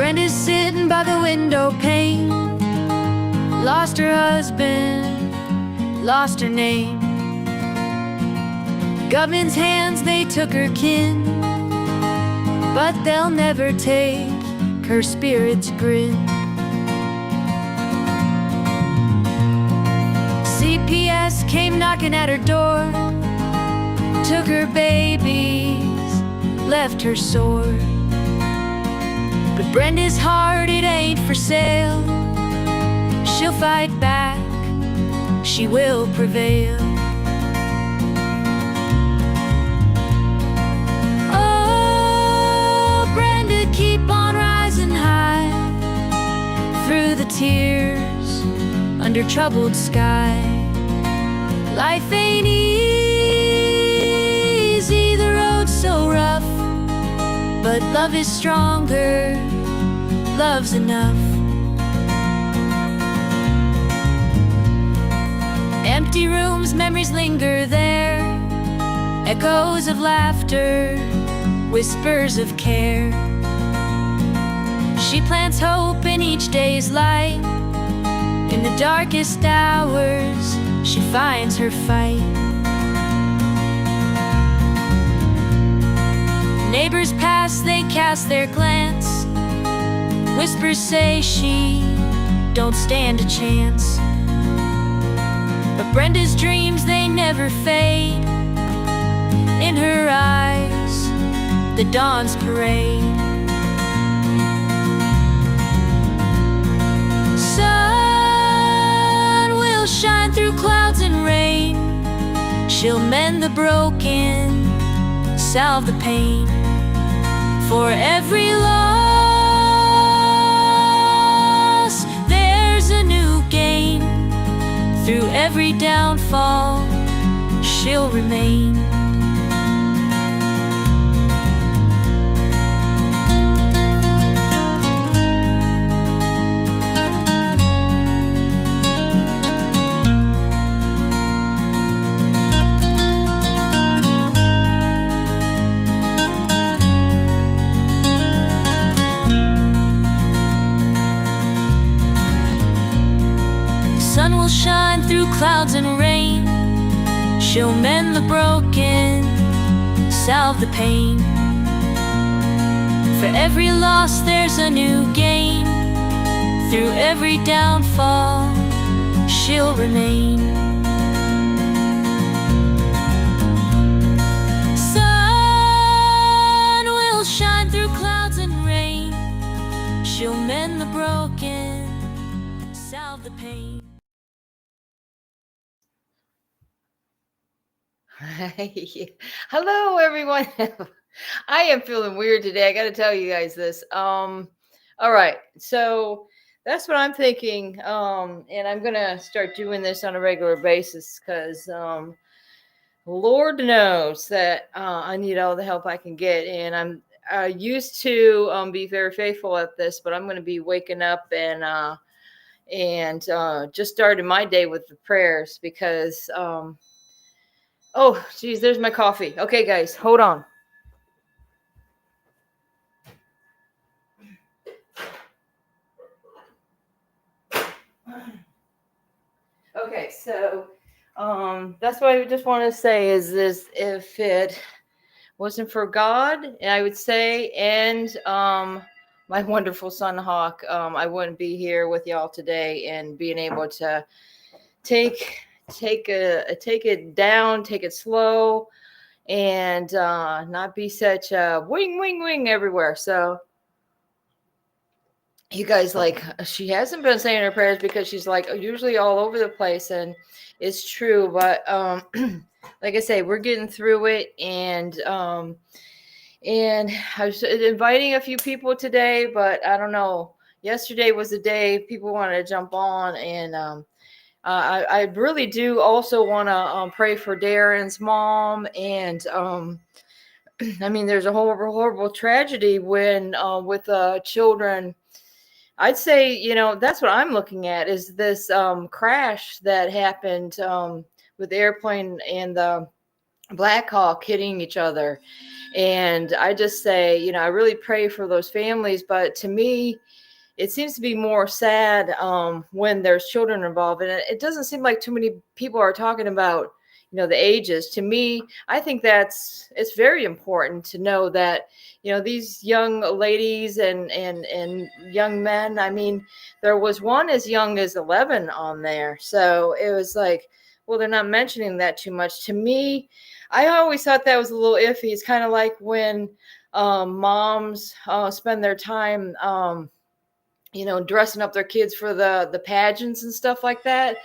Brenda's sitting by the window pane, lost her husband, lost her name. Government's hands, they took her kin, but they'll never take her spirit's grin. CPS came knocking at her door, took her babies, left her sore. But Brenda's heart, it ain't for sale. She'll fight back, she will prevail. Oh, Brenda, keep on rising high through the tears under troubled sky. Life ain't easy, the road's so rough, but love is stronger, love's enough. Empty rooms, memories linger there, echoes of laughter, whispers of care. She plants hope in each day's light. In the darkest hours, she finds her fight. Neighbors pass, they cast their glance. Whispers say she don't stand a chance. But Brenda's dreams, they never fade. In her eyes, the dawn's parade. Sun will shine through clouds and rain. She'll mend the broken, salve the pain. For every loss, there's a new gain. Through every downfall, she'll remain. Sun will shine through clouds and rain. She'll mend the broken, salve the pain. For every loss, there's a new gain. Through every downfall, she'll remain. Sun will shine through clouds and rain. She'll mend the broken, salve the pain. Hello, everyone. I am feeling weird today. I got to tell you guys this. All right. So that's what I'm thinking. And I'm going to start doing this on a regular basis because Lord knows that I need all the help I can get. And I used to be very faithful at this, but I'm going to be waking up and just starting my day with the prayers because oh, geez, there's my coffee. Okay, guys, hold on. Okay, so that's what I just want to say is this: if it wasn't for God, I would say, and my wonderful son Hawk, I wouldn't be here with y'all today and being able to take it down, take it slow, and not be such a wing everywhere. So you guys, like, she hasn't been saying her prayers because she's like usually all over the place, and it's true, but like I say, we're getting through it, and I was inviting a few people today, but I don't know, yesterday was the day people wanted to jump on, and I really do also want to pray for Darren's mom. And I mean, there's a horrible tragedy when with children. I'd say, that's what I'm looking at is this crash that happened with the airplane and the Black Hawk hitting each other. And I just say, I really pray for those families. But to me, it seems to be more sad when there's children involved, and it doesn't seem like too many people are talking about the ages. To me, I think it's very important to know that these young ladies and young men. I mean, there was one as young as 11 on there, so it was like, well, they're not mentioning that too much. To me, I always thought that was a little iffy. It's kind of like when moms spend their time dressing up their kids for the pageants and stuff like that.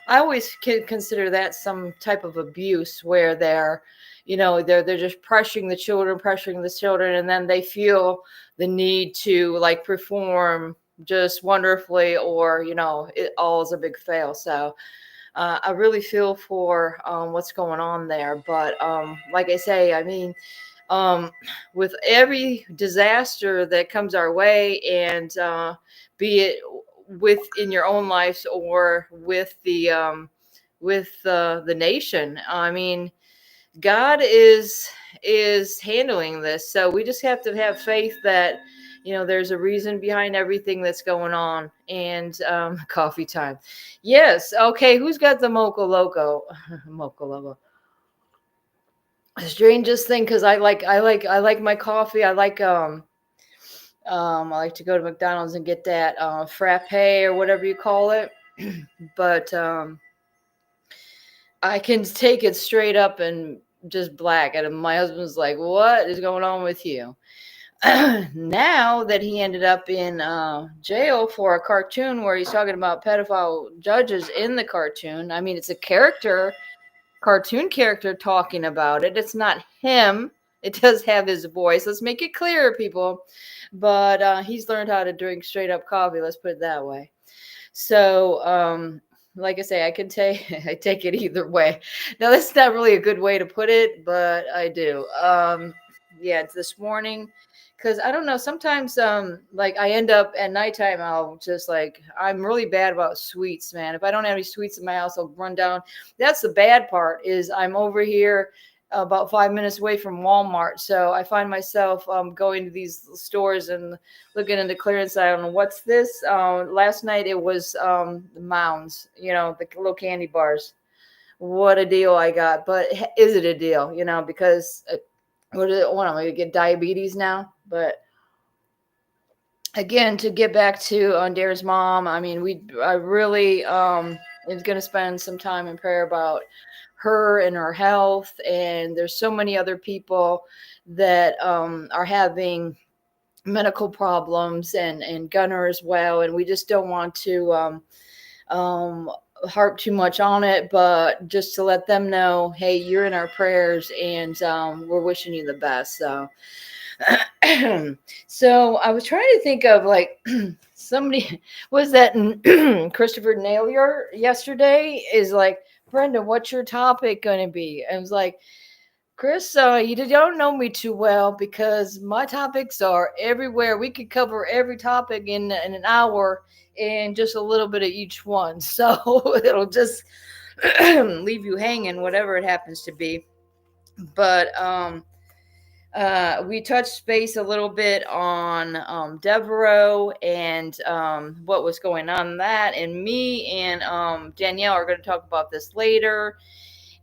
I always consider that some type of abuse where they're just pressuring the children, and then they feel the need to like perform just wonderfully, or it all is a big fail. So I really feel for what's going on there. But like I say, I mean, um, with every disaster that comes our way, and be it within your own lives or with the nation. I mean, God is handling this, so we just have to have faith that there's a reason behind everything that's going on. And coffee time. Yes. Okay. Who's got the mocha loco? Mocha loco. Strangest thing, because I like my coffee. I like to go to McDonald's and get that frappe or whatever you call it. But I can take it straight up and just black. And my husband's like, "What is going on with you?" Now that he ended up in jail for a cartoon where he's talking about pedophile judges in the cartoon. I mean, it's a cartoon character talking about it. It's not him. It does have his voice. Let's make it clear, people. But he's learned how to drink straight up coffee. Let's put it that way. So, like I say, I can take I take it either way. Now, that's not really a good way to put it, but I do. Yeah, it's this morning, because I don't know. Sometimes, like I end up at nighttime, I'll just like I'm really bad about sweets, man. If I don't have any sweets in my house, I'll run down. That's the bad part. Is I'm over here about 5 minutes away from Walmart, so I find myself going to these stores and looking in the clearance aisle. And what's this? Last night it was the Mounds, the little candy bars. What a deal I got! But is it a deal? Because what am I gonna get diabetes now? But again, to get back to Darren's mom, I mean, I really is going to spend some time in prayer about her and her health. And there's so many other people that are having medical problems, and Gunner as well. And we just don't want to um, harp too much on it, but just to let them know, hey, you're in our prayers, and we're wishing you the best. So so I was trying to think of like somebody was that Christopher Nailier yesterday is like, Brenda, what's your topic going to be? And I was like, Chris, you don't know me too well, because my topics are everywhere. We could cover every topic in an hour and just a little bit of each one. So it'll just leave you hanging, whatever it happens to be. But we touched base a little bit on Devereaux, and what was going on in that. And me and Danielle are going to talk about this later,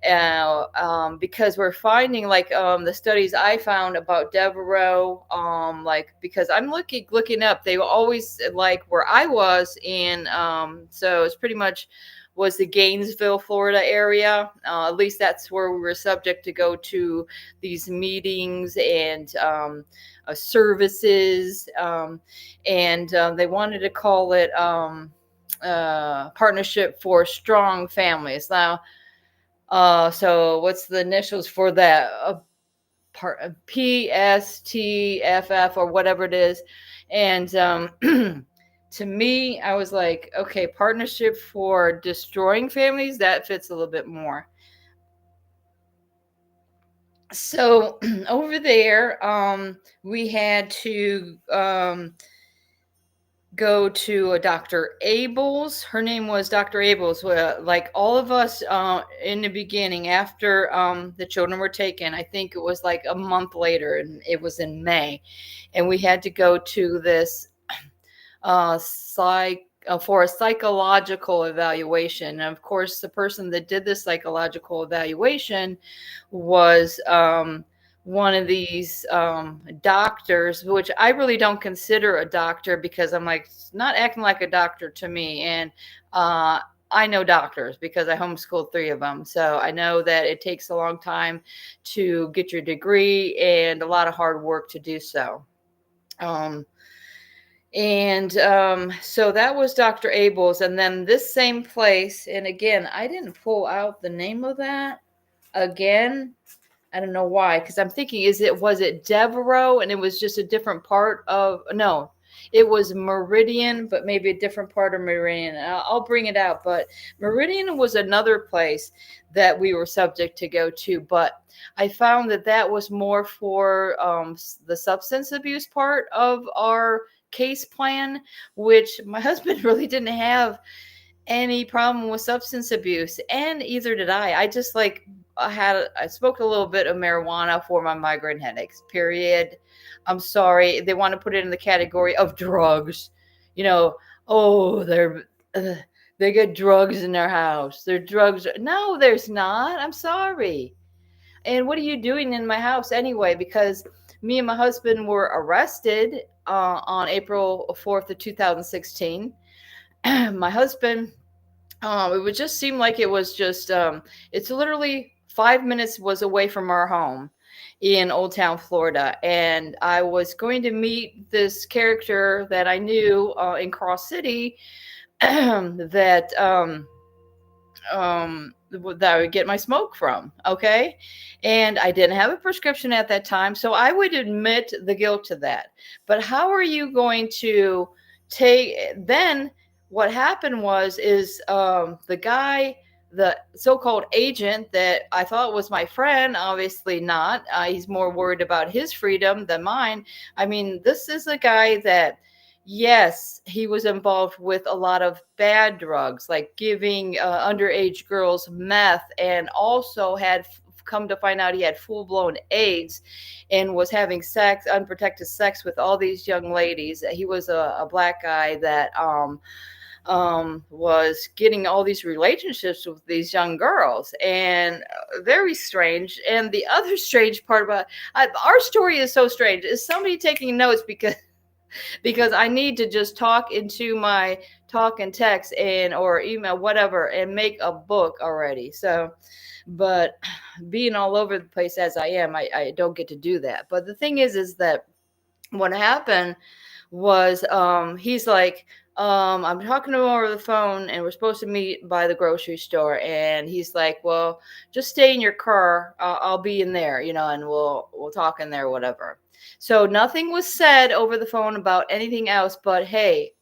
because we're finding like the studies I found about Devereaux, like because I'm looking up, they were always like where I was in, so it's pretty much was the Gainesville, Florida area. At least that's where we were subject to go to these meetings and services, and they wanted to call it Partnership for Strong Families. Now, so what's the initials for that? PSTFF or whatever it is. And to me, I was like, okay, Partnership for Destroying Families, that fits a little bit more. So over there, we had to go to a Dr. Abel's. Her name was Dr. Abel's. Like all of us in the beginning, after the children were taken, I think it was like a month later, and it was in May, and we had to go to this for a psychological evaluation. And of course, the person that did the psychological evaluation was one of these doctors, which I really don't consider a doctor because I'm like, it's not acting like a doctor to me. And I know doctors because I homeschooled 3 of them. So I know that it takes a long time to get your degree and a lot of hard work to do so. So that was Dr. Abel's. And then this same place, and again, I didn't pull out the name of that again. I don't know why, because I'm thinking, was it Devereaux, and it was just a different part of, no, it was Meridian, but maybe a different part of Meridian. I'll bring it out. But Meridian was another place that we were subject to go to, but I found that was more for the substance abuse part of our case plan, which my husband really didn't have any problem with substance abuse, and either did I. I just like I smoked a little bit of marijuana for my migraine headaches. Period. I'm sorry, they want to put it in the category of drugs. You know, oh, they get drugs in their house. They're drugs. No, there's not. I'm sorry. And what are you doing in my house anyway? Because me and my husband were arrested on April 4th of 2016. My husband, it would just seem like it was just, it's literally 5 minutes was away from our home in Old Town, Florida. And I was going to meet this character that I knew in Cross City that that I would get my smoke from. Okay. And I didn't have a prescription at that time. So I would admit the guilt to that. But how are you going to then what happened is the guy, the so-called agent that I thought was my friend, obviously not. He's more worried about his freedom than mine. I mean, this is a guy that, yes, he was involved with a lot of bad drugs, like giving underage girls meth, and also had come to find out he had full-blown AIDS and was having unprotected sex with all these young ladies. He was a black guy that was getting all these relationships with these young girls, and very strange. And the other strange part about our story is so strange. Is somebody taking notes because I need to just talk into my talk and text and or email, whatever, and make a book already. So, but being all over the place as I am, I don't get to do that. But the thing is that what happened was he's like, I'm talking to him over the phone, and we're supposed to meet by the grocery store. And he's like, well, just stay in your car. I'll be in there, and we'll talk in there, whatever. So nothing was said over the phone about anything else, but hey,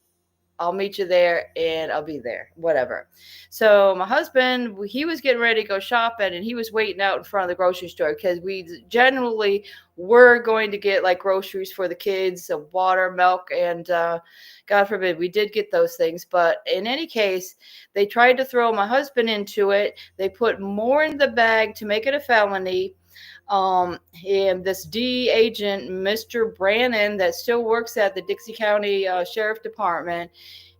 I'll meet you there and I'll be there, whatever. So my husband, he was getting ready to go shopping, and he was waiting out in front of the grocery store because we generally were going to get like groceries for the kids, water, milk, and God forbid we did get those things. But in any case, they tried to throw my husband into it. They put more in the bag to make it a felony. And this DE agent, Mr. Brannon, that still works at the Dixie County Sheriff Department,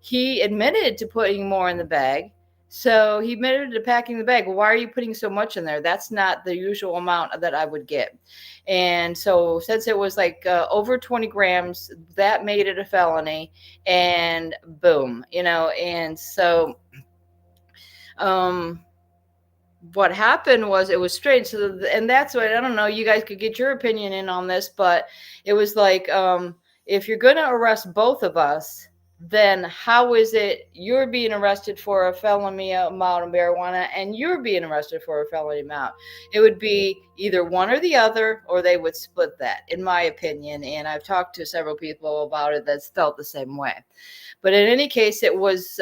he admitted to putting more in the bag. So he admitted to packing the bag. Well, why are you putting so much in there? That's not the usual amount that I would get. And so since it was like over 20 grams, that made it a felony. And boom, and so what happened was, it was strange. So, and that's what, I don't know, you guys could get your opinion in on this, but it was like, if you're going to arrest both of us, then how is it you're being arrested for a felony amount of marijuana and you're being arrested for a felony amount? It would be either one or the other, or they would split that, in my opinion. And I've talked to several people about it that's felt the same way. But in any case, it was,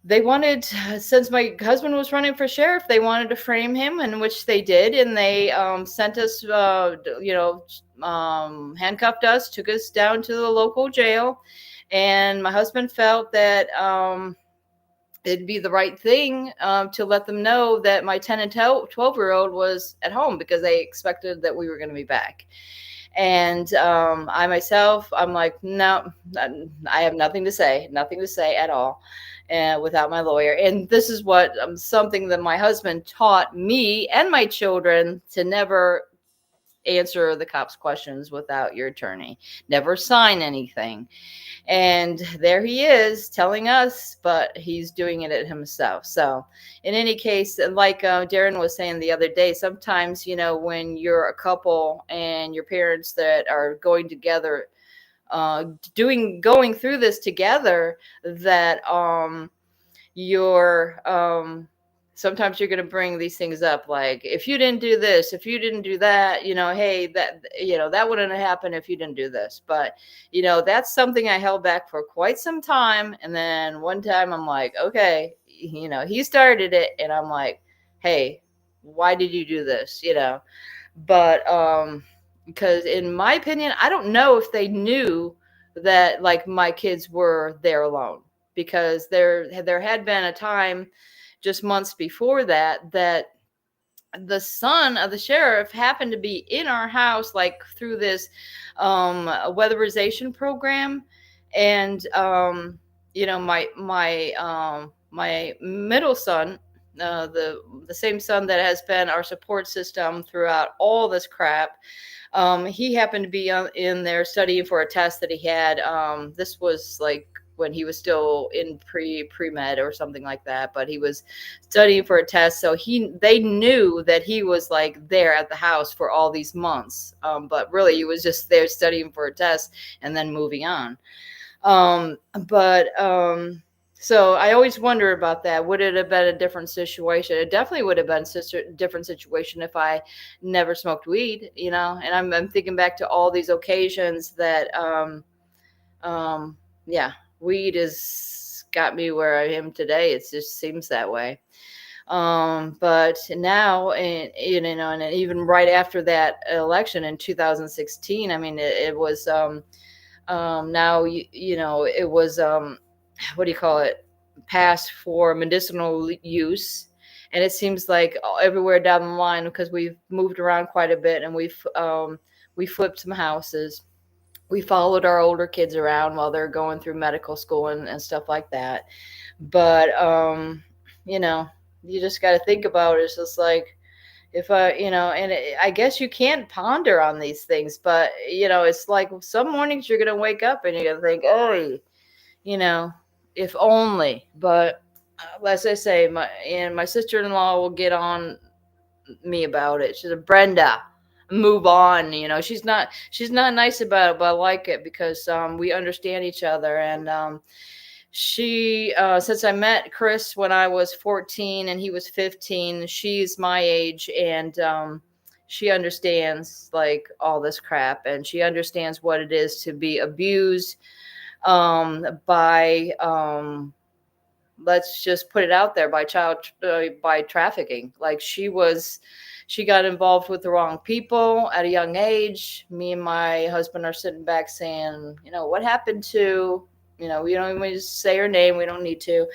they wanted, since my husband was running for sheriff, they wanted to frame him, in which they did. And they sent us, handcuffed us, took us down to the local jail. And my husband felt that it'd be the right thing to let them know that my 10 and 12-year-old was at home, because they expected that we were going to be back. And I myself, I'm like, no, I have nothing to say at all, without my lawyer. And this is what something that my husband taught me and my children: to never answer the cops' questions without your attorney, never sign anything. And there he is telling us, but he's doing it himself. So in any case, like Darren was saying the other day, sometimes, when you're a couple and your parents that are going together, going through this together, that you're sometimes you're going to bring these things up, like, if you didn't do this, if you didn't do that, hey, that wouldn't have happened if you didn't do this. But that's something I held back for quite some time. And then one time I'm like, okay, he started it, and I'm like, hey, why did you do this? But because in my opinion, I don't know if they knew that, like, my kids were there alone, because there had been a time just months before that the son of the sheriff happened to be in our house, like, through this weatherization program. And my middle son, the same son that has been our support system throughout all this crap, he happened to be in there studying for a test that he had. This was like when he was still in pre-med or something like that, but he was studying for a test. So they knew that he was, like, there at the house for all these months. But really he was just there studying for a test and then moving on. But so I always wonder about that. Would it have been a different situation? It definitely would have been a different situation if I never smoked weed, And I'm thinking back to all these occasions that, yeah, weed has got me where I am today. It just seems that way. But now, and even right after that election in 2016, I mean, it was, now, it was, what do you call it, passed for medicinal use. And it seems like everywhere down the line, because we've moved around quite a bit, and we flipped some houses. We followed our older kids around while they're going through medical school and stuff like that. But you just got to think about it. It's just like, if I guess you can't ponder on these things, but it's like some mornings you're gonna wake up and you're gonna think, oh, if only. But as I say, my sister-in-law will get on me about it. She's a Brenda, move on. She's not nice about it, but I like it, because we understand each other. And she, since I met Chris when I was 14 and he was 15, she's my age. And she understands, like, all this crap, and she understands what it is to be abused by let's just put it out there, by trafficking. Like, she got involved with the wrong people at a young age. Me and my husband are sitting back saying, what happened to, we don't even just say her name. We don't need to,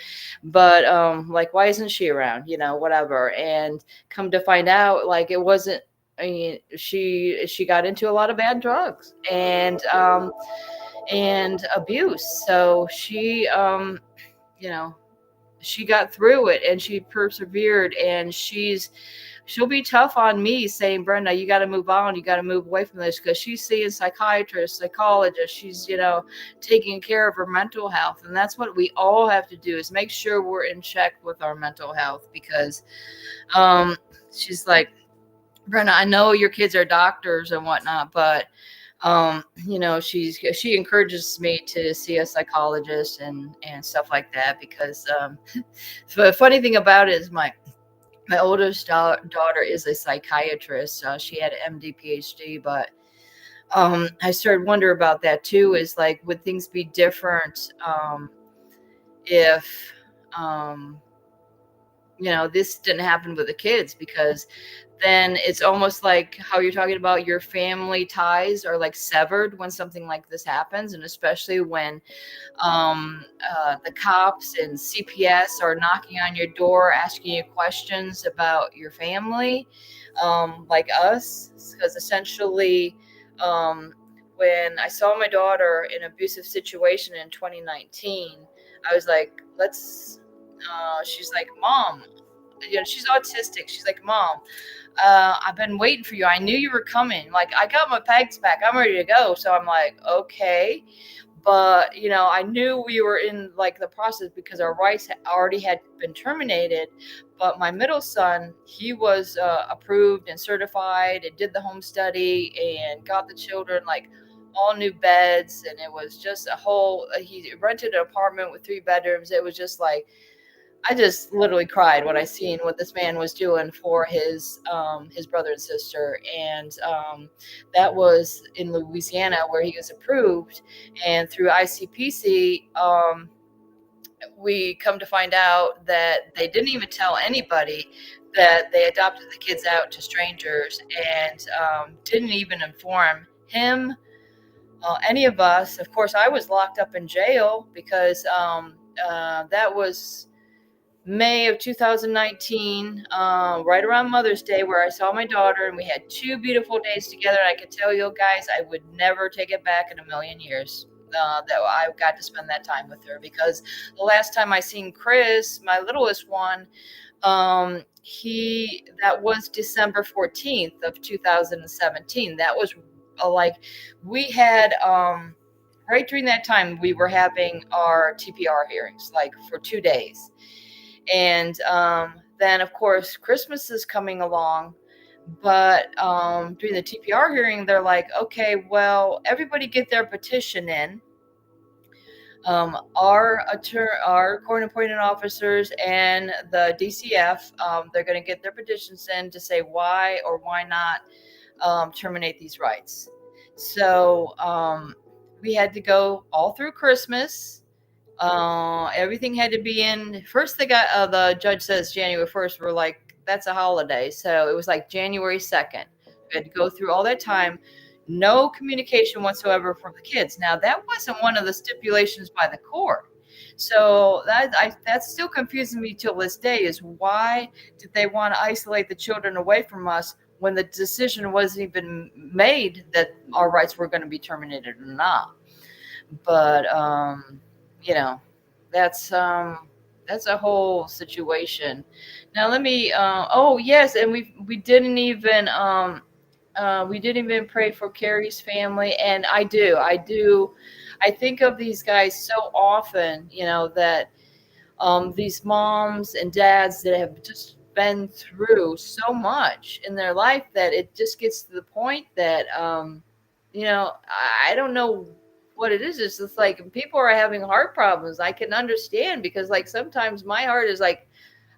but like, why isn't she around? Whatever. And come to find out, like, it wasn't, she got into a lot of bad drugs and abuse. So she, she got through it, and she persevered, and she'll be tough on me, saying, Brenda, you got to move on. You got to move away from this, because she's seeing psychiatrists, psychologists. She's, taking care of her mental health. And that's what we all have to do, is make sure we're in check with our mental health, because she's like, Brenda, I know your kids are doctors and whatnot, but she encourages me to see a psychologist and stuff like that, because the funny thing about it is my oldest daughter is a psychiatrist. She had an MD PhD, but I started wondering about that too, is like, would things be different if this didn't happen with the kids, because then it's almost like how you're talking about your family ties are like severed when something like this happens. And especially when the cops and CPS are knocking on your door, asking you questions about your family, like us, because essentially, um, when I saw my daughter in an abusive situation in 2019, I was like, she's like, Mom, she's autistic. She's like, Mom, I've been waiting for you. I knew you were coming. Like, I got my bags back. I'm ready to go. So I'm like, okay. But, I knew we were in like the process because our rights already had been terminated. But my middle son, he was approved and certified and did the home study and got the children like all new beds. And it was just he rented an apartment with 3 bedrooms. It was just like, I just literally cried when I seen what this man was doing for his brother and sister. And that was in Louisiana, where he was approved. And through ICPC, we come to find out that they didn't even tell anybody that they adopted the kids out to strangers, and didn't even inform him, any of us. Of course, I was locked up in jail because that was May of 2019, right around Mother's Day, where I saw my daughter, and we had 2 beautiful days together. And I could tell you guys, I would never take it back in a million years, that I got to spend that time with her. Because the last time I seen Chris, my littlest one, that was December 14th of 2017. That was like, we had, right during that time, we were having our TPR hearings, like for 2 days. And then, of course, Christmas is coming along. But during the TPR hearing, they're like, okay, well, everybody get their petition in. Our court-appointed officers and the DCF, they're going to get their petitions in to say why or why not terminate these rights. So we had to go all through Christmas. Everything had to be in. First, the judge says January 1st. We're like, that's a holiday. So it was like January 2nd. We had to go through all that time. No communication whatsoever from the kids. Now, that wasn't one of the stipulations by the court. So that's still confusing me till this day, is why did they want to isolate the children away from us when the decision wasn't even made that our rights were going to be terminated or not? But that's a whole situation. Now let me. Oh yes, and we didn't even pray for Carrie's family, and I do. I think of these guys so often. That these moms and dads that have just been through so much in their life that it just gets to the point that I don't know what it is. It's just like people are having heart problems. I can understand, because like sometimes my heart is like,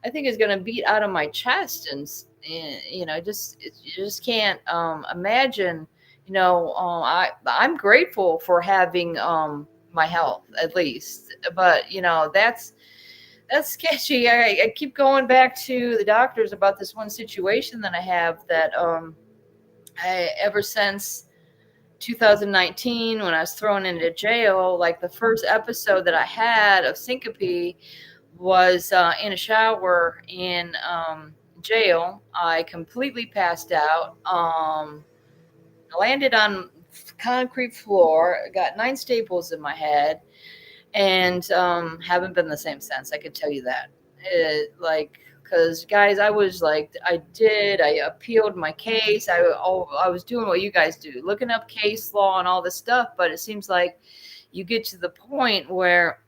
I think it's going to beat out of my chest, and you just can't imagine. I'm grateful for having my health, at least, but that's sketchy. I keep going back to the doctors about this one situation that I have, that ever since 2019, when I was thrown into jail, like the first episode that I had of syncope was in a shower in jail. I completely passed out. I landed on concrete floor, got 9 staples in my head, and haven't been the same since. I could tell you that. Because guys, I was like, I appealed my case. I was doing what you guys do, looking up case law and all this stuff. But it seems like you get to the point where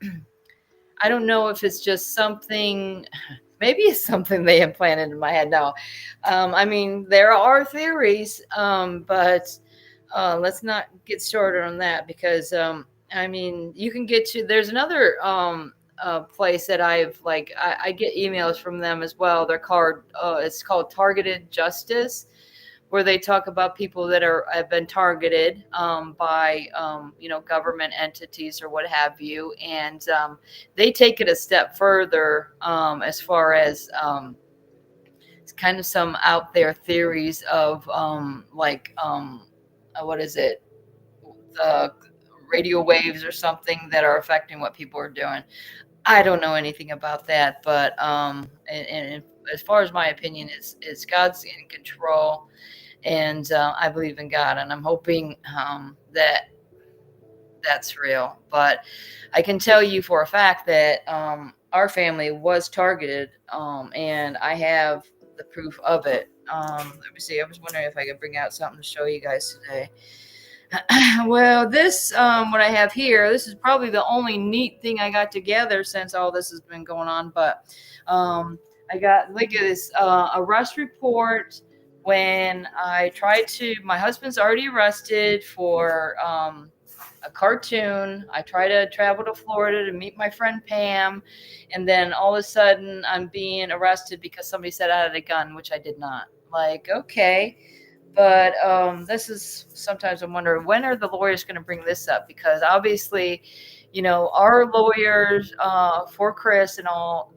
I don't know if it's just something. Maybe it's something they implanted in my head. No, I mean, there are theories, but let's not get started on that, because I mean, you can get to. There's another place that I get emails from them as well. They're called it's called Targeted Justice, where they talk about people that have been targeted by government entities or what have you, and they take it a step further as far as it's kind of some out there theories of what is it, the radio waves or something that are affecting what people are doing. I don't know anything about that, but and as far as my opinion, is God's in control, and I believe in God, and I'm hoping that that's real. But I can tell you for a fact that our family was targeted, and I have the proof of it. Let me see. I was wondering if I could bring out something to show you guys today. Well, this what I have here, this is probably the only neat thing I got together since all this has been going on. But I got, look at this, arrest report when I tried to. My husband's already arrested for a cartoon. I try to travel to Florida to meet my friend Pam, and then all of a sudden I'm being arrested because somebody said I had a gun, which I did not. Like, okay. But this is, sometimes I'm wondering, when are the lawyers going to bring this up? Because obviously, our lawyers for Chris and all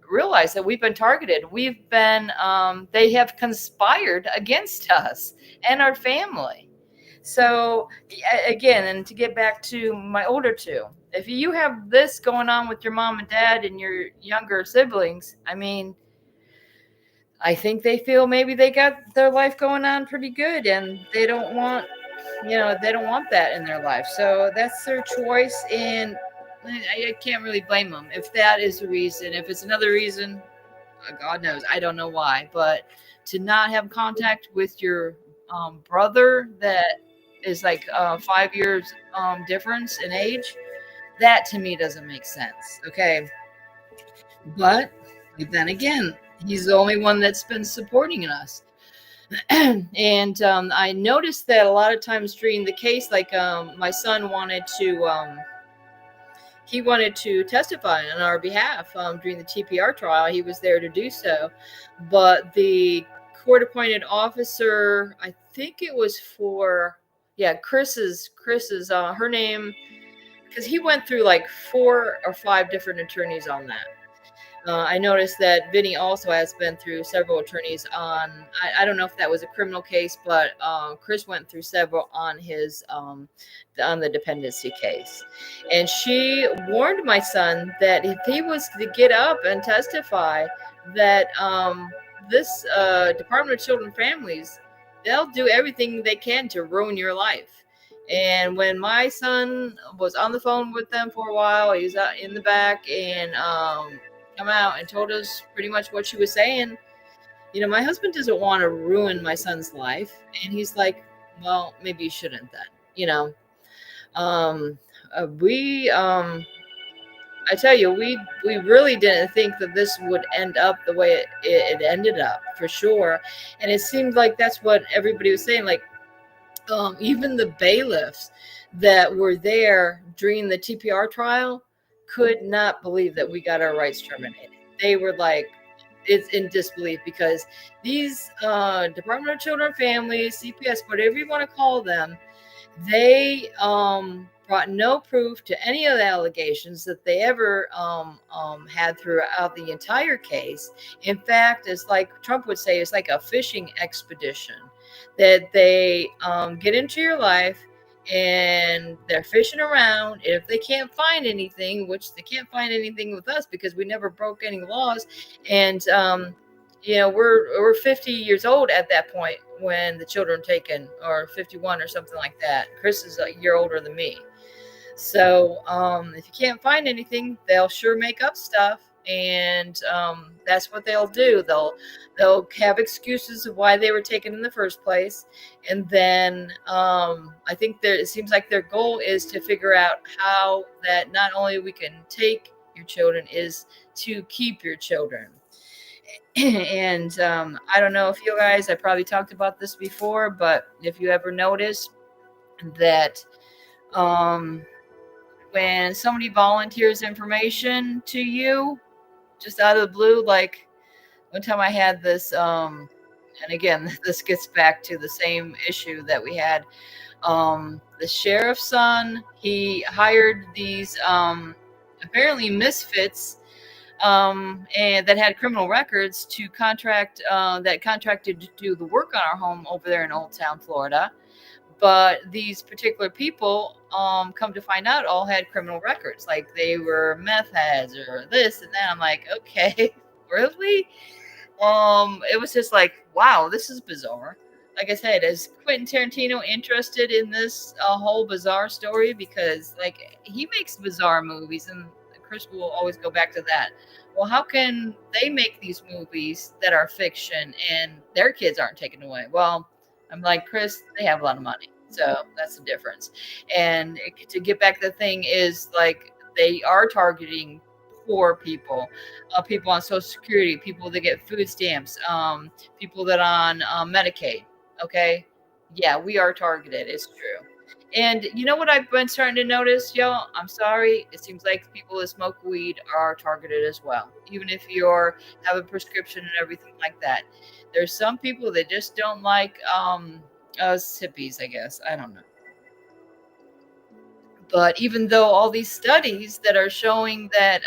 realize that we've been targeted. We've been, they have conspired against us and our family. So again, and to get back to my older two, if you have this going on with your mom and dad and your younger siblings, I mean, I think they feel maybe they got their life going on pretty good, and they don't want, they don't want that in their life. So that's their choice, and I can't really blame them if that is the reason. If it's another reason, God knows, I don't know why. But to not have contact with your brother that is like 5 years difference in age, that to me doesn't make sense. Okay, but then again, he's the only one that's been supporting us. And I noticed that a lot of times during the case, like my son wanted to, he wanted to testify on our behalf during the TPR trial. He was there to do so, but the court-appointed officer, I think it was for, yeah, Chris's her name, because he went through like 4 or 5 different attorneys on that. I noticed that Vinny also has been through several attorneys on, I don't know if that was a criminal case, but Chris went through several on his, on the dependency case. And she warned my son that if he was to get up and testify, that this Department of Children and Families, they'll do everything they can to ruin your life. And when my son was on the phone with them for a while, he was out in the back, and come out and told us pretty much what she was saying. My husband doesn't want to ruin my son's life, and he's like, well, maybe you shouldn't then. We I tell you, we really didn't think that this would end up the way it ended up, for sure. And it seemed like that's what everybody was saying, like even the bailiffs that were there during the TPR trial could not believe that we got our rights terminated. They were like, it's in disbelief, because these Department of Children and Families, CPS, whatever you want to call them, they brought no proof to any of the allegations that they ever had throughout the entire case. In fact, it's like Trump would say, it's like a fishing expedition, that they get into your life and they're fishing around. And if they can't find anything, which they can't find anything with us because we never broke any laws, and we're 50 years old at that point when the children were taken, or 51 or something like that. Chris is a year older than me. So if you can't find anything, they'll sure make up stuff. And that's what they'll do. They'll have excuses of why they were taken in the first place. And then I think it seems like their goal is to figure out how that not only we can take your children, is to keep your children. And I don't know if you guys, I probably talked about this before, but if you ever notice that when somebody volunteers information to you just out of the blue, like one time I had this and again, this gets back to the same issue that we had. The sheriff's son, he hired these apparently misfits, and that had criminal records to contracted to do the work on our home over there in Old Town, Florida. But these particular people, come to find out, all had criminal records, like they were meth heads or this and that. I'm like, okay, really? It was just like, wow, this is bizarre. Like I said, is Quentin Tarantino interested in this whole bizarre story? Because like he makes bizarre movies, and Chris will always go back to that. Well, how can they make these movies that are fiction and their kids aren't taken away? Well, I'm like, Chris, they have a lot of money, so that's the difference. And to get back to the thing is like they are targeting poor people, people on Social Security, people that get food stamps, people that on Medicaid. Okay, yeah, we are targeted. It's true. And you know what I've been starting to notice, y'all? I'm sorry. It seems like people that smoke weed are targeted as well, even if you're have a prescription and everything like that. There's some people that just don't like us hippies, I guess. I don't know. But even though all these studies that are showing that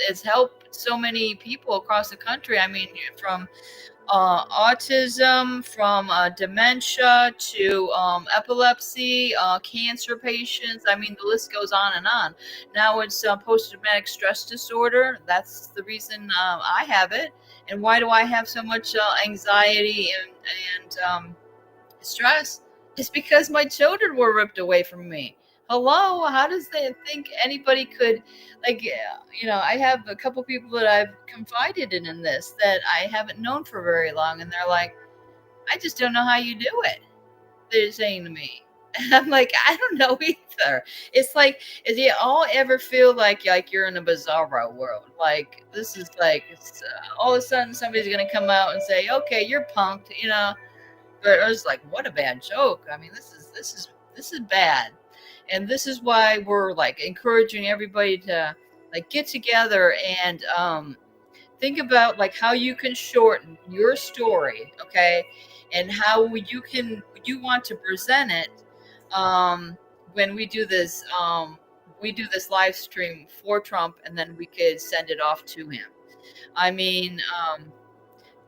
it's helped so many people across the country, I mean, from autism, from dementia to epilepsy, cancer patients. I mean, the list goes on and on. Now it's post-traumatic stress disorder. That's the reason I have it. And why do I have so much anxiety and stress? Is because my children were ripped away from me. Hello, how does they think anybody could, like, I have a couple people that I've confided in this that I haven't known for very long, and they're like, I just don't know how you do it. They're saying to me. And I'm like, I don't know either. It's like, is you all ever feel like you're in a bizarro world? Like this is like all of a sudden somebody's gonna come out and say, okay, you're punked, but I was like, what a bad joke. I mean, this is bad. And this is why we're like encouraging everybody to like get together and think about like how you can shorten your story, okay? And how you want to present it um when we do this live stream for Trump, and then we could send it off to him. I mean,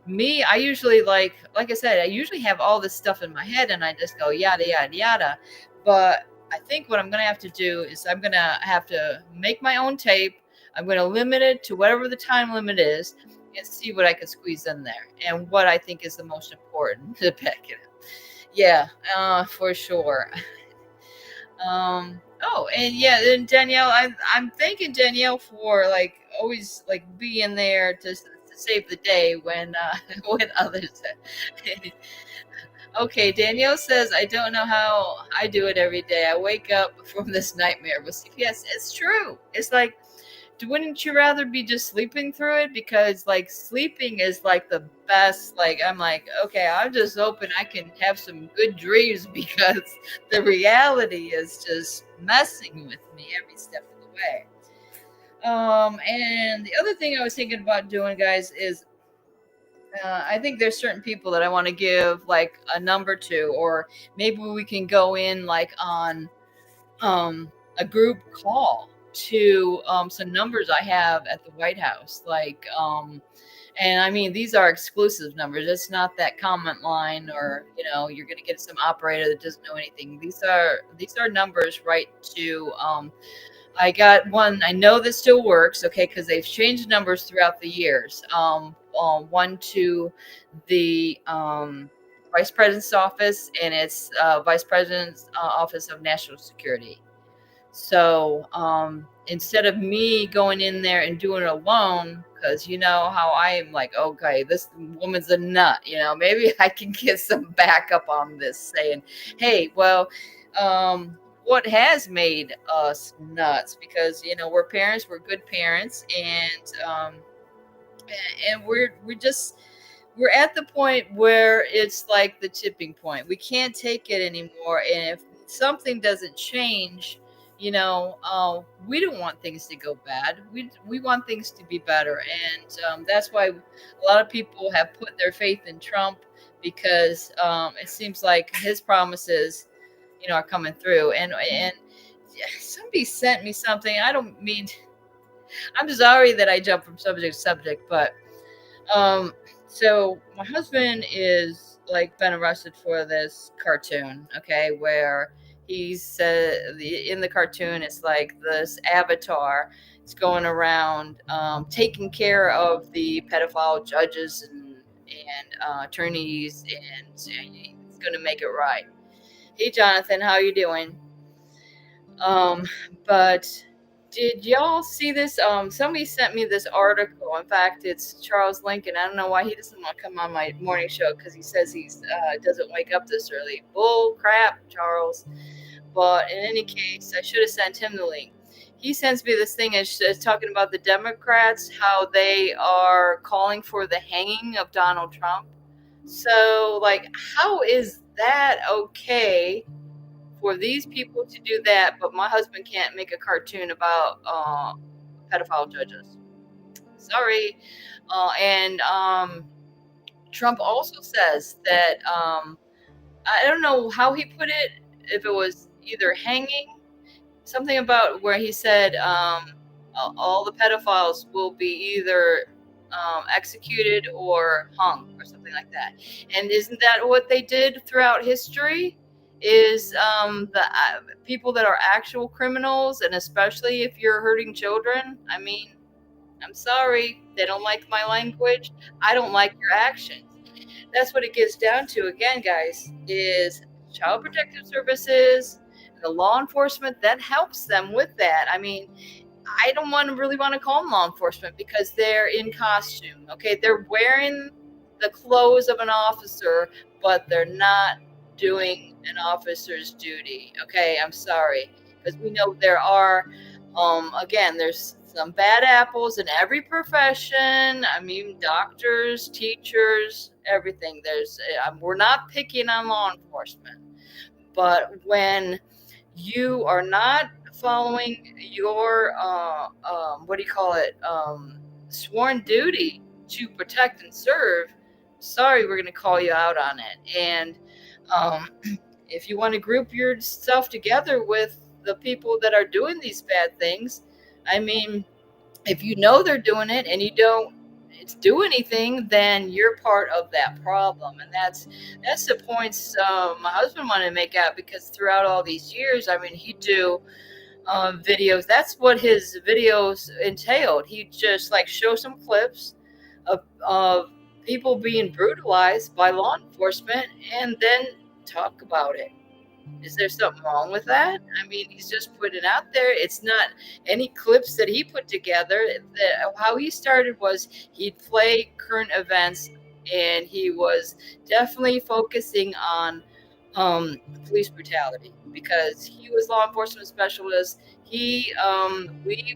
me, I usually like I said, I usually have all this stuff in my head and I just go yada yada yada. But I think what I'm gonna have to do is I'm gonna have to make my own tape. I'm gonna limit it to whatever the time limit is and see what I can squeeze in there and what I think is the most important to pick it. Yeah, for sure. Oh, and yeah, and Danielle, I'm thanking Danielle for like always like being there to save the day when when others. Okay, Danielle says I don't know how I do it every day. I wake up from this nightmare with CPS. It's true. It's like, wouldn't you rather be just sleeping through it? Because like sleeping is like the best. Like I'm like, okay, I'm just hoping I can have some good dreams because the reality is just messing with me every step of the way. And the other thing I was thinking about doing, guys, is I think there's certain people that I want to give like a number to, or maybe we can go in like on a group call to some numbers I have at the White House. And I mean, these are exclusive numbers. It's not that comment line, or you're going to get some operator that doesn't know anything. These are numbers right to. I got one. I know this still works, okay, because they've changed numbers throughout the years. One to the vice president's office, and it's vice president's office of national security. So instead of me going in there and doing it alone, because you know how I am, like, okay, this woman's a nut, maybe I can get some backup on this saying, hey, well, what has made us nuts, because, we're parents, we're good parents, and we're at the point where it's like the tipping point. We can't take it anymore. And if something doesn't change, we don't want things to go bad. We want things to be better. And that's why a lot of people have put their faith in Trump, because it seems like his promises, are coming through. And somebody sent me something. I don't mean. I'm sorry that I jumped from subject to subject, but um, so my husband is like been arrested for this cartoon, okay, where he said in the cartoon it's like this avatar. It's going around taking care of the pedophile judges and attorneys, and he's going to make it right. Hey, Jonathan, how you doing? Um, but did y'all see this? Somebody sent me this article. In fact, it's Charles Lincoln. I don't know why he doesn't want to come on my morning show, because he says he's doesn't wake up this early. Bull crap, Charles. But in any case, I should have sent him the link. He sends me this thing is talking about the Democrats, how they are calling for the hanging of Donald Trump. So, like, how is that okay for these people to do that, but my husband can't make a cartoon about pedophile judges? Sorry. And Trump also says that I don't know how he put it, if it was either hanging, something about where he said all the pedophiles will be either executed or hung or something like that. And isn't that what they did throughout history? Is the people that are actual criminals, and especially if you're hurting children. I mean, I'm sorry, they don't like my language. I don't like your actions. That's what it gets down to again, guys, is child protective services, the law enforcement that helps them with that. I mean, I don't really want to call them law enforcement because they're in costume. Okay, they're wearing the clothes of an officer, but they're not doing an officer's duty. Okay, I'm sorry, because we know there are, again, there's some bad apples in every profession. I mean, doctors, teachers, everything. We're not picking on law enforcement, but when you are not following your what do you call it, sworn duty to protect and serve, sorry, we're going to call you out on it. And um, if you want to group your stuff together with the people that are doing these bad things, I mean, if you know they're doing it and you don't do anything, then you're part of that problem. And that's the points my husband wanted to make out, because throughout all these years, I mean, he'd do videos. That's what his videos entailed. He'd just like show some clips of people being brutalized by law enforcement and then talk about it. Is there something wrong with that? I mean, he's just putting it out there. It's not any clips that he put together. How he started was he'd play current events, and he was definitely focusing on police brutality, because he was law enforcement specialist. We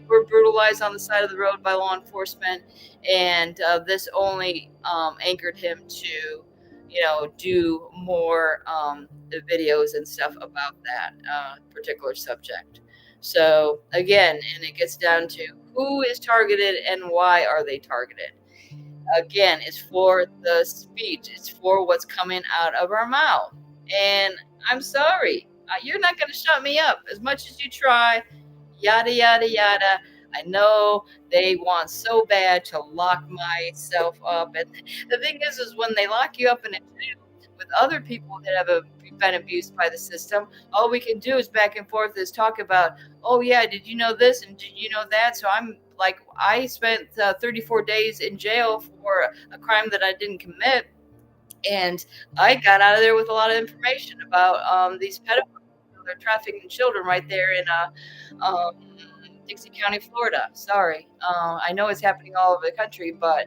were brutalized on the side of the road by law enforcement, and this only anchored him to do more videos and stuff about that particular subject. So again, and it gets down to who is targeted and why are they targeted. Again, it's for the speech. It's for what's coming out of our mouth. And I'm sorry, you're not going to shut me up as much as you try. Yada, yada, yada. I know they want so bad to lock myself up. And the thing is when they lock you up in a jail with other people that have been abused by the system, all we can do is back and forth is talk about, oh yeah, did you know this and did you know that? So I'm like, I spent 34 days in jail for a crime that I didn't commit, and I got out of there with a lot of information about these pedophiles. They're trafficking children right there in Dixie County, Florida. Sorry, I know it's happening all over the country, but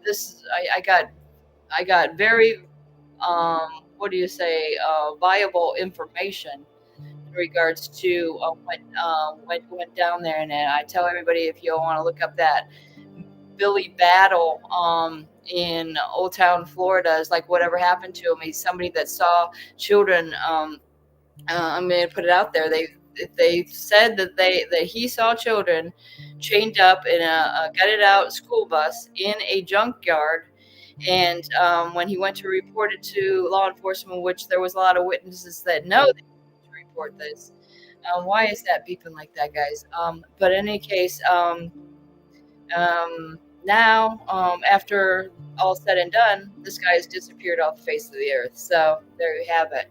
this I got very what do you say, viable information in regards to what went down there. And I tell everybody, if you want to look up that Billy Battle in Old Town, Florida, is like whatever happened to him. He's somebody that saw children. I'm going to put it out there. They said that he saw children chained up in a gutted out school bus in a junkyard, And when he went to report it to law enforcement, which there was a lot of witnesses that know they need to report this. Why is that beeping like that, guys? But in any case, now, after all said and done, this guy has disappeared off the face of the earth. So there you have it.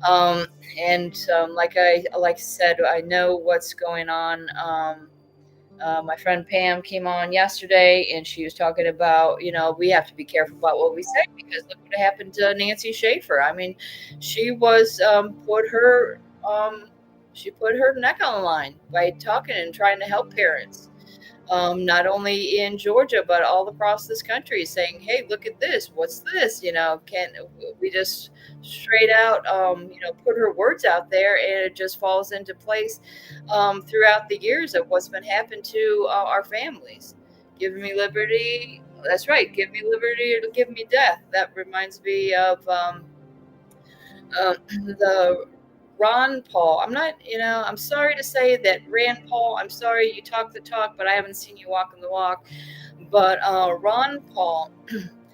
Um, and like I said, I know what's going on. My friend Pam came on yesterday, and she was talking about, we have to be careful about what we say, because look what happened to Nancy Schaefer. I mean, she was she put her neck on the line by talking and trying to help parents, not only in Georgia, but all across this country, saying, hey, look at this. What's this? Can we just straight out, put her words out there, and it just falls into place throughout the years of what's been happened to our families. Give me liberty. That's right. Give me liberty or give me death. That reminds me of the Ron Paul. I'm sorry to say that, Rand Paul, I'm sorry you talk the talk, but I haven't seen you walking the walk. But Ron Paul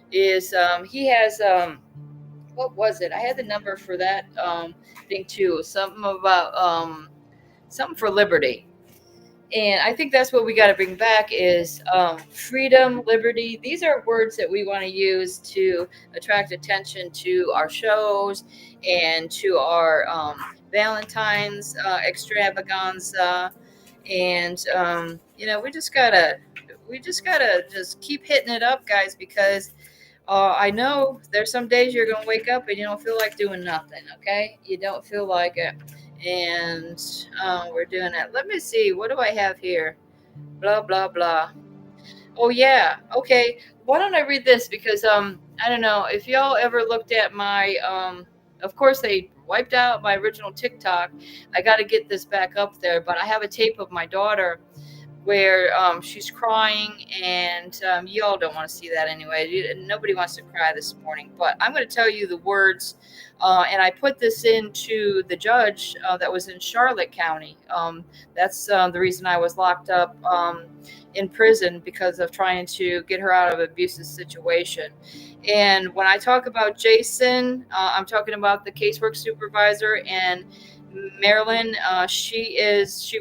he has, what was it? I had the number for that thing too. Something about something for liberty. And I think that's what we got to bring back is freedom, liberty. These are words that we want to use to attract attention to our shows and to our Valentine's extravaganza. And we just gotta just keep hitting it up, guys, because I know there's some days you're gonna wake up and you don't feel like doing nothing. Okay, you don't feel like it, and we're doing it. Let me see. What do I have here? Blah blah blah. Oh yeah. Okay. Why don't I read this? Because I don't know if y'all ever looked at my Of course they wiped out my original TikTok. I got to get this back up there, but I have a tape of my daughter where she's crying, and you all don't want to see that anyway. Nobody wants to cry this morning, but I'm going to tell you the words, and I put this into the judge that was in Charlotte County. That's the reason I was locked up in prison, because of trying to get her out of an abusive situation. And when I talk about Jason, I'm talking about the casework supervisor, and Marilyn, she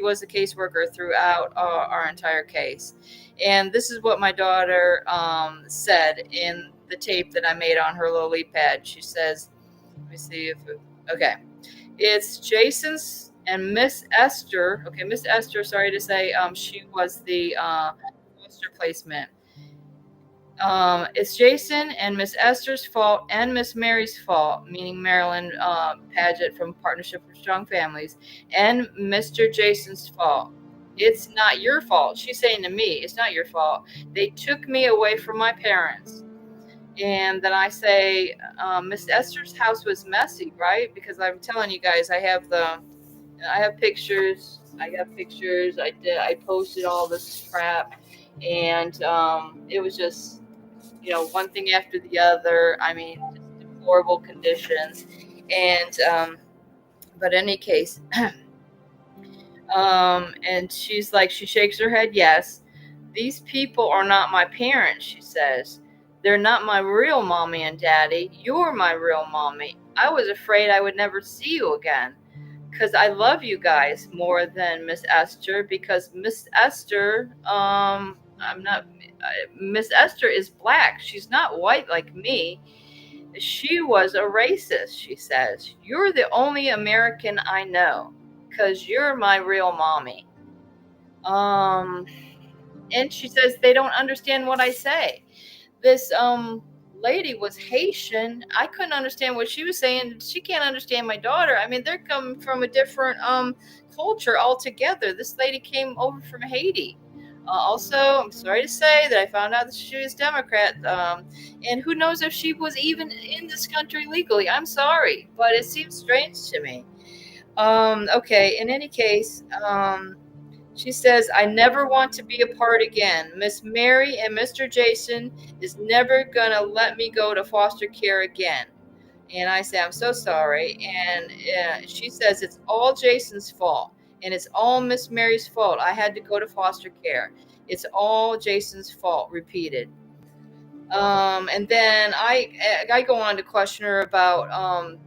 was a caseworker throughout our entire case. And this is what my daughter said in the tape that I made on her little lead pad. She says, let me see if okay. It's Jason's and Miss Esther. Okay, Miss Esther, sorry to say, she was the foster placement. It's Jason and Miss Esther's fault and Miss Mary's fault, meaning Marilyn Paget from Partnership for Strong Families, and Mr. Jason's fault. It's not your fault. She's saying to me, it's not your fault. They took me away from my parents. And then I say, Miss Esther's house was messy, right? Because I'm telling you guys, I have pictures. I posted all this crap, and it was just, one thing after the other. I mean, just deplorable conditions. And but in any case, and she's like, she shakes her head, yes. These people are not my parents, she says. They're not my real mommy and daddy. You're my real mommy. I was afraid I would never see you again, because I love you guys more than Miss Esther, because Miss Esther, Miss Esther is black. She's not white like me. She was a racist, she says. You're the only American I know, because you're my real mommy. And she says they don't understand what I say. This lady was Haitian. I couldn't understand what she was saying. She can't understand my daughter. I mean, they're coming from a different culture altogether. This lady came over from Haiti. Also, I'm sorry to say that I found out that she was Democrat, and who knows if she was even in this country legally. I'm sorry, but it seems strange to me. Okay, in any case, she says, I never want to be a part again. Miss Mary and Mr. Jason is never going to let me go to foster care again. And I say, I'm so sorry. And she says, it's all Jason's fault. And it's all Miss Mary's fault. I had to go to foster care. It's all Jason's fault, repeated. And then I go on to question her about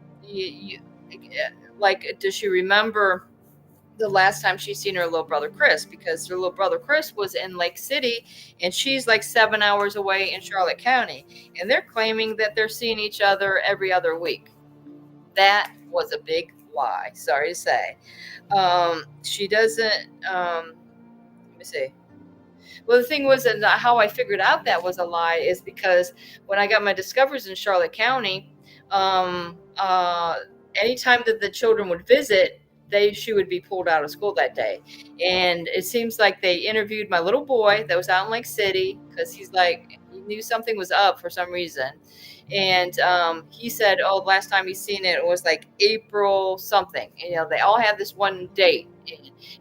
like, does she remember the last time she's seen her little brother Chris, because her little brother Chris was in Lake City and she's like 7 hours away in Charlotte County, and they're claiming that they're seeing each other every other week. That was a big lie, sorry to say. She doesn't. Let me see. Well, the thing was, and how I figured out that was a lie is because when I got my discoveries in Charlotte County, um, uh, anytime that the children would visit, she would be pulled out of school that day. And it seems like they interviewed my little boy that was out in Lake City, because he's like, he knew something was up for some reason. And he said, oh, last time he's seen it was like April something. You know, they all have this one date.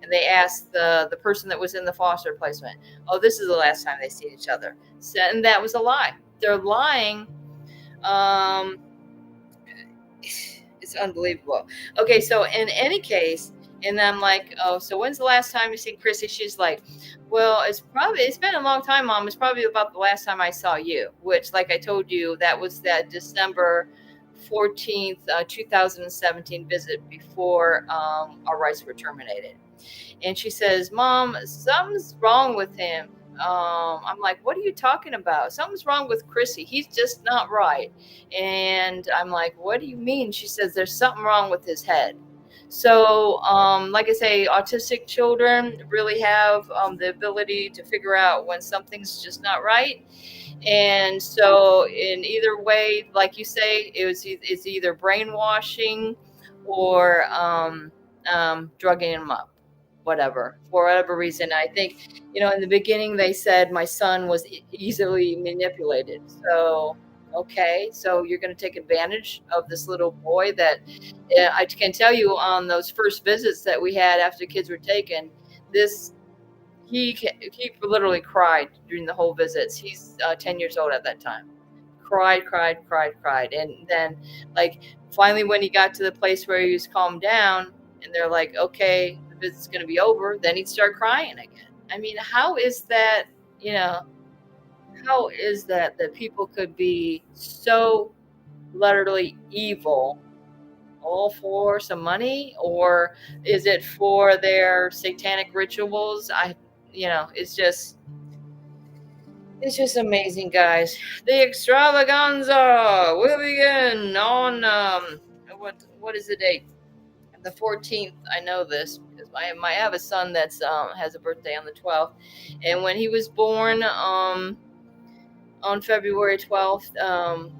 And they asked the person that was in the foster placement, oh, this is the last time they see each other. So, and that was a lie. They're lying. Um, it's unbelievable. Okay, so in any case, and I'm like, oh, so when's the last time you seen Chrissy? She's like, well, it's been a long time, Mom. It's probably about the last time I saw you, which, like I told you, that was that December 14th, 2017 visit before our rights were terminated. And she says, Mom, something's wrong with him. I'm like, what are you talking about? Something's wrong with Chrissy. He's just not right. And I'm like, what do you mean? She says, there's something wrong with his head. So, like I say, autistic children really have the ability to figure out when something's just not right. And so, in either way, like you say, it's either brainwashing or drugging him up, whatever, for whatever reason. I think, in the beginning they said my son was easily manipulated. So, okay, so you're going to take advantage of this little boy that I can tell you on those first visits that we had after kids were taken, this he literally cried during the whole visits. He's 10 years old at that time. Cried, and then, like, finally when he got to the place where he was calmed down, and they're like, okay, the visit's going to be over, then he'd start crying again. I mean, how is that? You know, how is that people could be so literally evil, all for some money, or is it for their satanic rituals? It's just amazing, guys. The extravaganza will begin on what is the date? The 14th. I know this because I have a son that's has a birthday on the 12th, and when he was born on February 12th,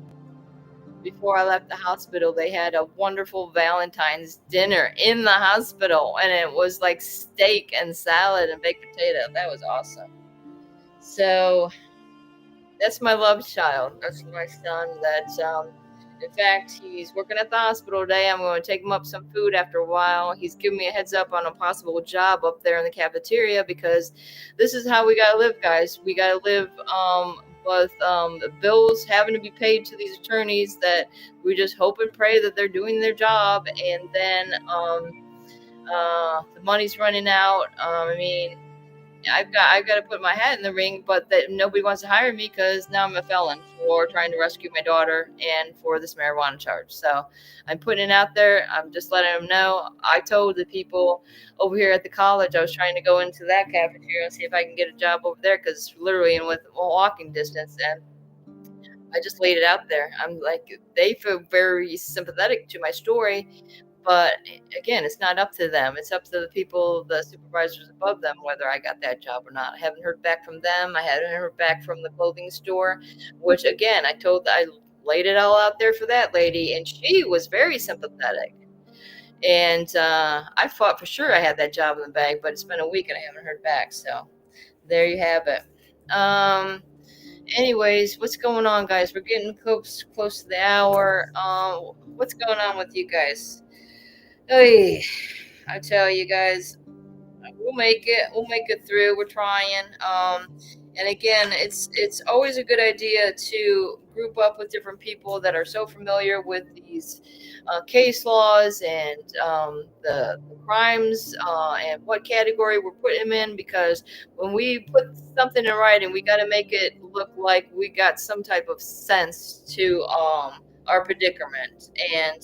before I left the hospital, they had a wonderful Valentine's dinner in the hospital, and it was like steak and salad and baked potato. That was awesome. So that's my love child. That's my son. In fact, he's working at the hospital today. I'm going to take him up some food after a while. He's giving me a heads up on a possible job up there in the cafeteria, because this is how we got to live, guys. We got to live with the bills having to be paid to these attorneys that we just hope and pray that they're doing their job. And then the money's running out. I mean, I've got to put my hat in the ring, but that nobody wants to hire me because now I'm a felon for trying to rescue my daughter and for this marijuana charge. So I'm putting it out there. I'm just letting them know. I told the people over here at the college I was trying to go into that cafeteria and see if I can get a job over there, because it's literally in with walking distance. And I just laid it out there. I'm like, they feel very sympathetic to my story. But again, it's not up to them. It's up to the people, the supervisors above them, whether I got that job or not. I haven't heard back from them. I haven't heard back from the clothing store, which, again, I laid it all out there for that lady, and she was very sympathetic. And I thought for sure I had that job in the bag, but it's been a week and I haven't heard back. So there you have it. Anyways, what's going on, guys? We're getting close to the hour. What's going on with you guys? Hey, I tell you guys, we'll make it. We'll make it through. We're trying. And again, it's always a good idea to group up with different people that are so familiar with these case laws and the crimes and what category we're putting them in, because when we put something in writing, we got to make it look like we got some type of sense to our predicament. And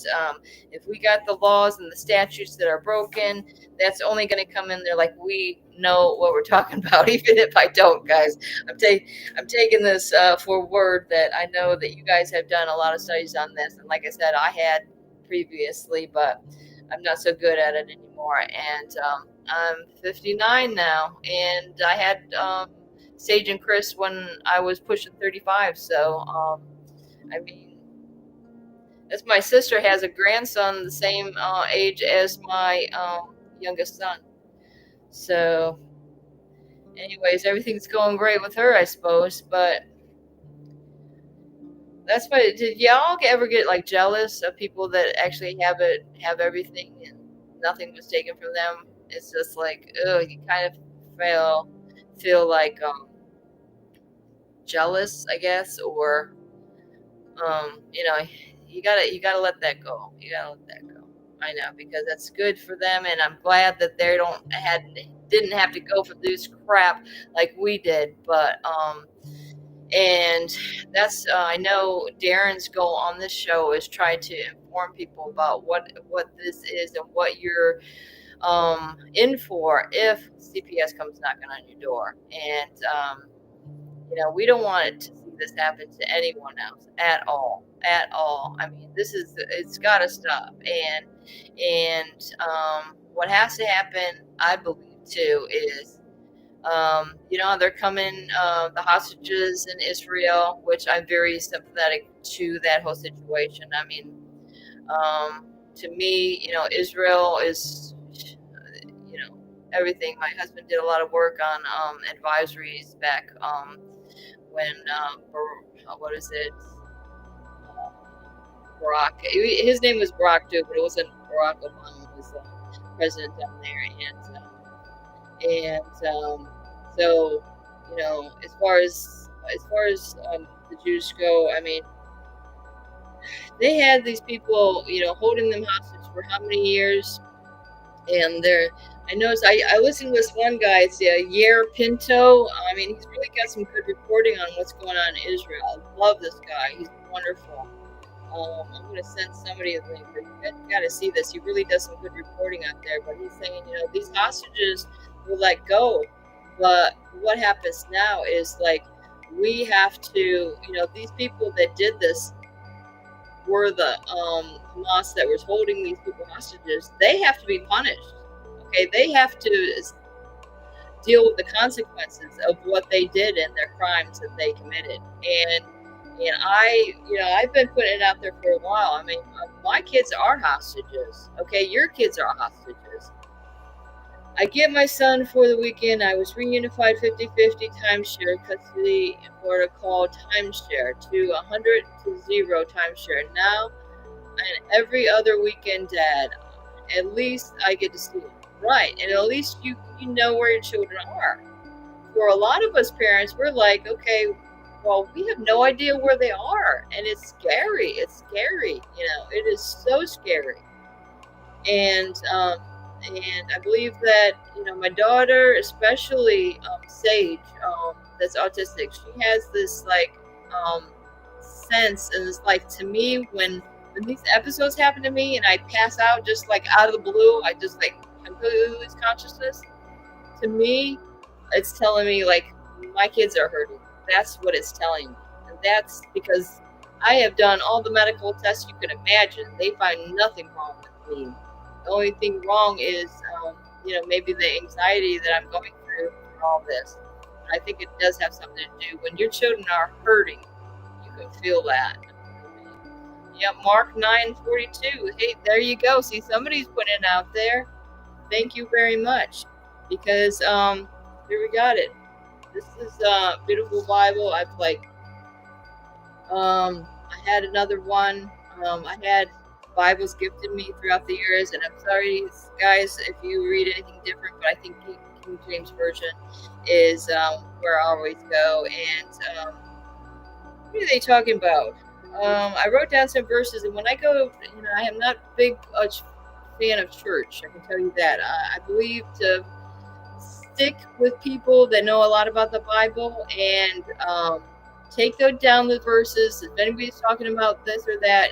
if we got the laws and the statutes that are broken, that's only going to come in there like we know what we're talking about, even if I don't, guys. I'm taking this for word that I know that you guys have done a lot of studies on this, and like I said, I had previously, but I'm not so good at it anymore. And I'm 59 now, and I had Sage and Chris when I was pushing 35. So I mean, as my sister has a grandson the same age as my youngest son. So anyways, everything's going great with her, I suppose. But that's why. Did y'all ever get like jealous of people that actually have everything and nothing was taken from them? It's just like, oh, you kind of feel like jealous, I guess, or you gotta let that go. You gotta let that go. I know, because that's good for them, and I'm glad that they didn't have to go for this crap like we did. But and that's I know Darren's goal on this show is try to inform people about what this is and what you're in for if CPS comes knocking on your door. And we don't want it to see this happen to anyone else at all, at all. I mean, it's got to stop. And what has to happen, I believe too, is they're coming, the hostages in Israel, which I'm very sympathetic to that whole situation. I mean, to me, Israel is, everything. My husband did a lot of work on advisories back when, what is it? Barack. His name was Barack too, but it wasn't Barack Obama was president down there, and so as far as the Jews go, I mean, they had these people, holding them hostage for how many years, and I noticed I listened to this one guy, it's Yair Pinto. I mean, he's really got some good reporting on what's going on in Israel. I love this guy. He's wonderful. I'm going to send somebody a link, but you got to see this. He really does some good reporting out there. But he's saying, these hostages were let go. But what happens now is, like, we have to, these people that did this were the Hamas that was holding these people hostages. They have to be punished. Okay, they have to deal with the consequences of what they did and their crimes that they committed. And I've been putting it out there for a while. I mean, my kids are hostages. Okay, your kids are hostages. I get my son for the weekend. I was reunified 50-50 timeshare custody in Florida called timeshare to 100 to 0 timeshare. Now, and every other weekend, Dad, at least I get to see him. Right, and at least you know where your children are. For a lot of us parents, we're like, okay, well, we have no idea where they are, and it's scary. It's scary, it is so scary. And I believe that my daughter, especially Sage, that's autistic, she has this like sense, and it's like, to me, when these episodes happen to me and I pass out just like out of the blue, I just like completely lose consciousness. To me, it's telling me like my kids are hurting. That's what it's telling me, and that's because I have done all the medical tests you could imagine. They find nothing wrong with me. The only thing wrong is, maybe the anxiety that I'm going through and all this. And I think it does have something to do. When your children are hurting, you can feel that. Yep, Mark 9:42. Hey, there you go. See, somebody's putting it out there. Thank you very much. Because here we got it. This is a beautiful Bible. I had another one. I had Bibles gifted me throughout the years, and I'm sorry, guys, if you read anything different, but I think King James Version is where I always go. And what are they talking about? I wrote down some verses, and when I go, I am not big fan of church. I can tell you that. I believe to stick with people that know a lot about the Bible and take down the verses. If anybody's talking about this or that,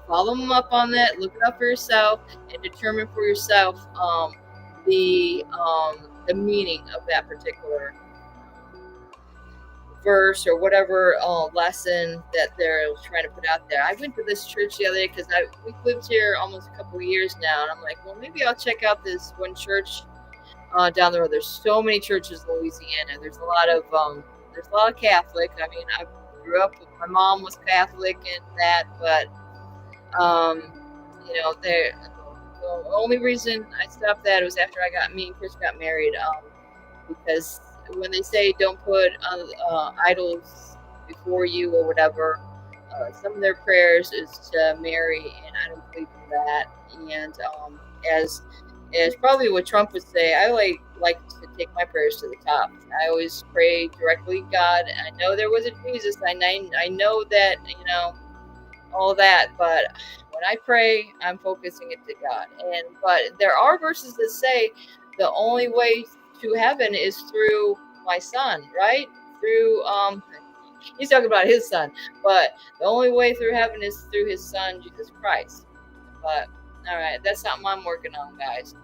follow them up on that. Look it up for yourself and determine for yourself the meaning of that particular verse or whatever lesson that they're trying to put out there. I went to this church the other day because we've lived here almost a couple of years now, and I'm like, well, maybe I'll check out this one church down the road. There's so many churches in Louisiana. There's a lot of Catholic. I mean, I grew up with, my mom was Catholic and that, but the only reason I stopped that was after me and Chris got married, because when they say don't put idols before you or whatever, some of their prayers is to Mary, and I don't believe in that. And as probably what Trump would say, I like to take my prayers to the top. I always pray directly to God. I know there was a Jesus. I know that, all that, but when I pray, I'm focusing it to God. But there are verses that say the only way to heaven is through my son, right? Through he's talking about his son, but the only way through heaven is through his son, Jesus Christ. But all right, that's something I'm working on, guys.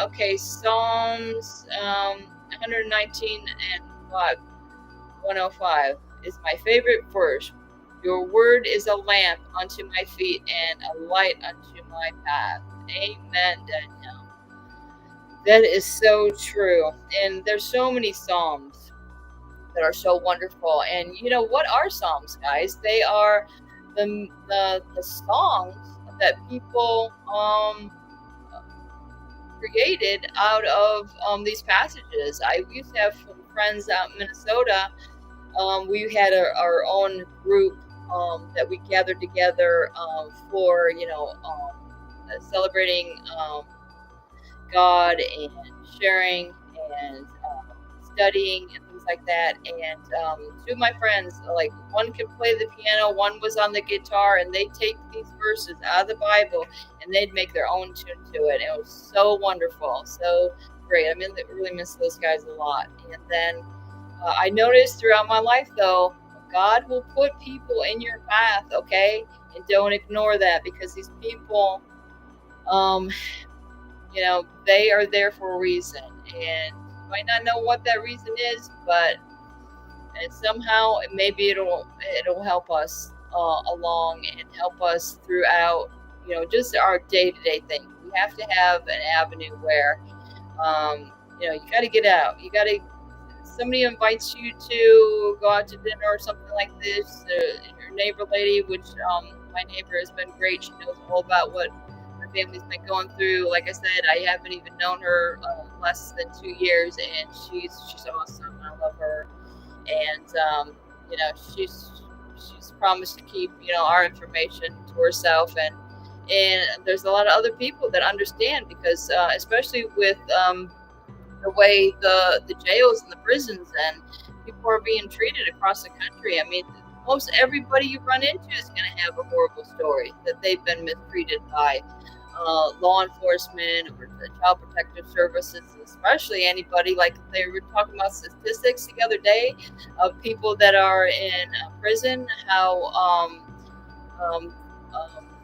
Okay, Psalms 119 and 105 is my favorite verse. Your word is a lamp unto my feet and a light unto my path. Amen, Danielle. That is so true. And there's so many Psalms that are so wonderful. And what are Psalms, guys? They are the songs that people created out of these passages. I used to have some friends out in Minnesota. We had our own group that we gathered together for celebrating God and sharing and studying and things like that. And two of my friends, like one could play the piano, one was on the guitar, and they'd take these verses out of the Bible and they'd make their own tune to it. And it was so wonderful, so great. I really miss those guys a lot. And then I noticed throughout my life, though, God will put people in your path, okay? And don't ignore that, because these people, they are there for a reason. And you might not know what that reason is, but somehow maybe it'll help us along and help us throughout, just our day-to-day thing. We have to have an avenue where, you got to get out. Somebody invites you to go out to dinner or something like this. Your neighbor lady, which my neighbor has been great. She knows all about what her family's been going through. Like I said, I haven't even known her less than 2 years, and she's awesome. I love her, and she's promised to keep our information to herself, and there's a lot of other people that understand, because especially with the way the jails and the prisons and people are being treated across the country. I mean, most everybody you run into is going to have a horrible story that they've been mistreated by law enforcement or the child protective services, especially anybody. Like they were talking about statistics the other day of people that are in prison, how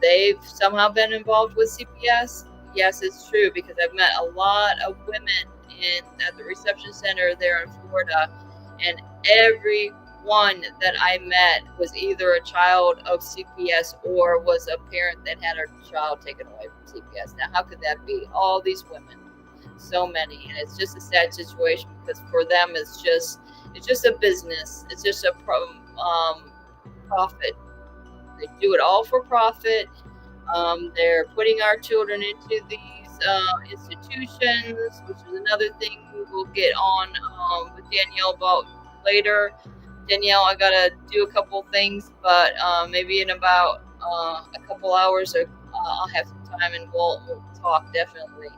they've somehow been involved with CPS. Yes, it's true, because I've met a lot of women at the reception center there in Florida, and every one that I met was either a child of CPS or was a parent that had her child taken away from CPS. Now, how could that be? All these women, so many, and it's just a sad situation, because for them it's just a business. It's just a profit. They do it all for profit. They're putting our children into these institutions, which is another thing we'll get on with Danielle about later. Danielle, I gotta do a couple things, but maybe in about a couple hours, I'll have some time and we'll talk definitely.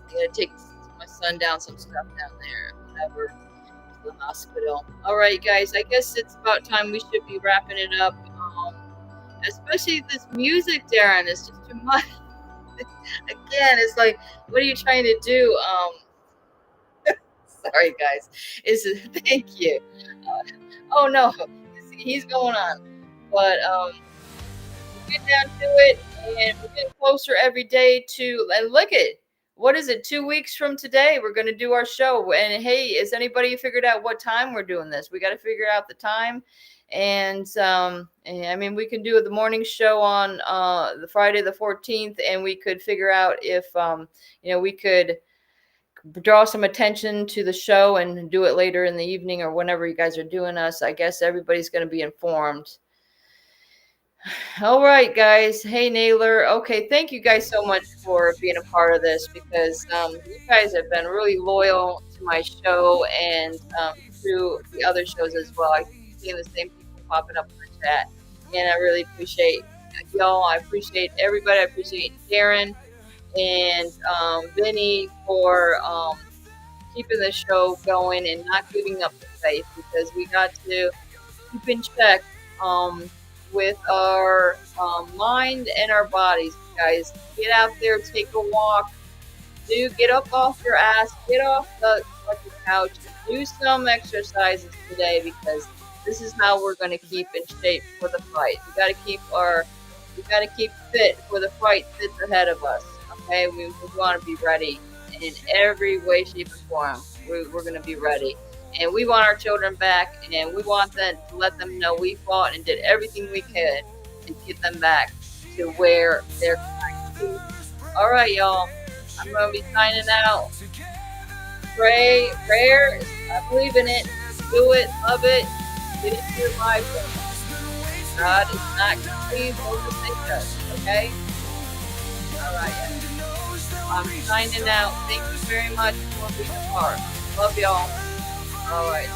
I gotta take my son down some stuff down there, whatever, to the hospital. All right, guys. I guess it's about time we should be wrapping it up. Especially this music, Darren, is just too much. Again, it's like, what are you trying to do? Sorry, guys. Thank you. Oh no, he's going on, but get down to it, and we're getting closer every day to. And look at what is it? 2 weeks from today, we're going to do our show. And hey, has anybody figured out what time we're doing this? We got to figure out the time. And I mean, we can do the morning show on the Friday the 14th, and we could figure out if we could draw some attention to the show and do it later in the evening or whenever you guys are doing us. I guess everybody's going to be informed. All right, guys. Hey, Naylor. Okay, thank you guys so much for being a part of this, because you guys have been really loyal to my show and to the other shows as well. I keep seeing the same people popping up in the chat, and I really appreciate y'all. I appreciate everybody. I appreciate Darren and Vinny for keeping the show going and not giving up the faith, because we got to keep in check with our mind and our bodies, guys. Get out there, take a walk, get up off your ass, get off the fucking couch, do some exercises today, because this is how we're going to keep in shape for the fight. We got to keep fit for the fight that's ahead of us. Okay, we want to be ready in every way, shape, or form. We're going to be ready. And we want our children back, and we want them to let them know we fought and did everything we could to get them back to where they're trying to be. All right, y'all. I'm going to be signing out. Prayer. I believe in it. Do it. Love it. Get into your life. God is not pleased or forsake us. Okay? All right, yeah. I'm signing out. Thank you very much for being a part. Love y'all. All right.